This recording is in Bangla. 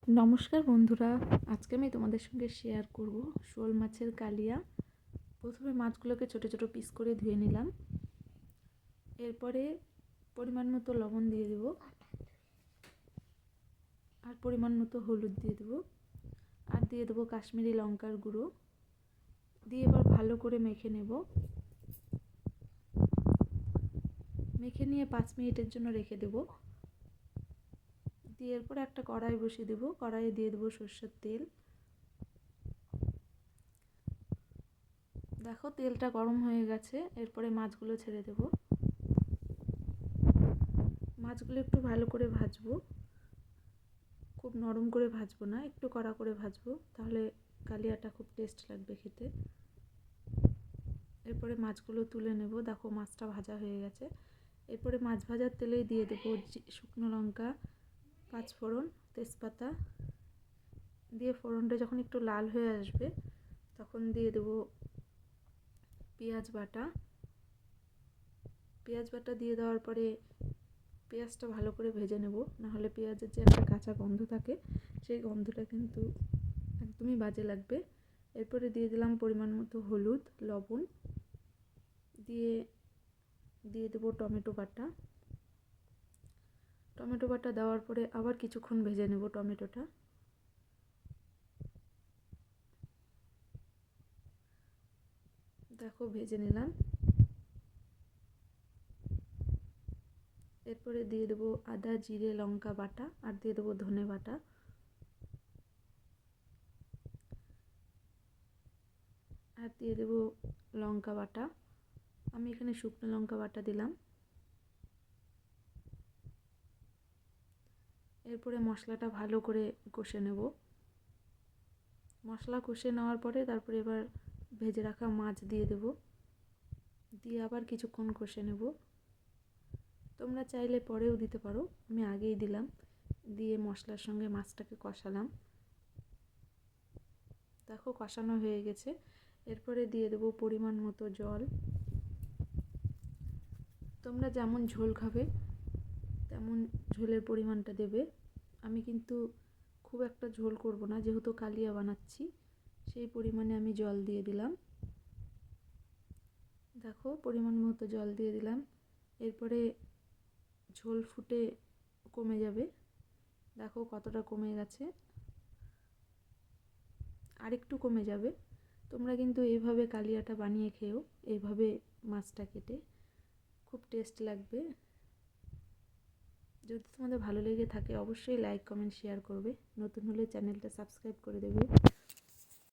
নমস্কার বন্ধুরা, আজকে আমি তোমাদের সঙ্গে শেয়ার করব শোল মাছের কালিয়া। প্রথমে মাছগুলোকে ছোট ছোট পিস করে ধুয়ে নিলাম। এরপরে পরিমাণ মতো লবণ দিয়ে দেব, আর পরিমাণ মতো হলুদ দিয়ে দেব, আর দিয়ে দেবো কাশ্মীরি লঙ্কার গুঁড়ো দিয়ে এবার ভালো করে মেখে নেব। মেখে নিয়ে 5 মিনিটের জন্য রেখে দেব। দিয়ে এরপরে একটা কড়াই বসিয়ে দেবো। কড়াইয়ে দিয়ে দেবো সরষের তেল। দেখো তেলটা গরম হয়ে গেছে। এরপরে মাছগুলো ছেড়ে দেব। মাছগুলো একটু ভালো করে ভাজবো, খুব নরম করে ভাজবো না, একটু কড়া করে ভাজবো, তাহলে কালিয়াটা খুব টেস্ট লাগবে খেতে। এরপরে মাছগুলো তুলে নেব। দেখো মাছটা ভাজা হয়ে গেছে। এরপরে মাছ ভাজার তেলেই দিয়ে দেবো শুকনো লঙ্কা, 5 ফোড়ন, তেজপাতা দিয়ে ফোড়নটা যখন একটু লাল হয়ে আসবে তখন দিয়ে দেবো পেঁয়াজ বাটা। পেঁয়াজ বাটা দিয়ে দেওয়ার পরে পেঁয়াজটা ভালো করে ভেজে নেব, নাহলে পেঁয়াজের যে একটা কাঁচা গন্ধ থাকে সেই গন্ধটা কিন্তু একদমই বাজে লাগবে। এরপরে দিয়ে দিলাম পরিমাণ মতো হলুদ, লবণ, দিয়ে দেবো টমেটো বাটা। টমেটো বাটা দেওয়ার পরে আবার কিছুক্ষণ ভেজে নেব টমেটোটা। দেখো ভেজে নিলাম। এরপরে দিয়ে দেবো আদা, জিরে, লঙ্কা বাটা, আর দিয়ে দেবো ধনে বাটা, আর দিয়ে দেবো লঙ্কা বাটা। আমি এখানে শুকনো লঙ্কা বাটা দিলাম। এরপরে মশলাটা ভালো করে কষে নেব। মশলা কষে নেওয়ার পরে তারপরে এবার ভেজে রাখা মাছ দিয়ে দেব, দিয়ে আবার কিছুক্ষণ কষে নেব। তোমরা চাইলে পরেও দিতে পারো, আমি আগেই দিলাম। দিয়ে মশলার সঙ্গে মাছটাকে কষালাম। দেখো কষানো হয়ে গেছে। এরপরে দিয়ে দেবো পরিমাণ মতো জল। তোমরা যেমন ঝোল খাবে তেমন ঝোলের পরিমাণটা দেবে। আমি কিন্তু খুব একটা ঝোল করব না, যেহেতু কালিয়া বানাচ্ছি, সেই পরিমাণে আমি জল দিয়ে দিলাম। দেখো পরিমাণ মতো জল দিয়ে দিলাম। এরপরে ঝোল ফুটে কমে যাবে। দেখো কতটা কমে গেছে, আর একটু কমে যাবে। তোমরা কিন্তু এইভাবে কালিয়াটা বানিয়ে খেও, এইভাবে মাছটা কেটে, খুব টেস্ট লাগবে। যদি তোমাদের ভালো লেগে থাকে অবশ্যই লাইক, কমেন্ট, শেয়ার করবে। নতুন হলে চ্যানেলটা সাবস্ক্রাইব করে দেবে।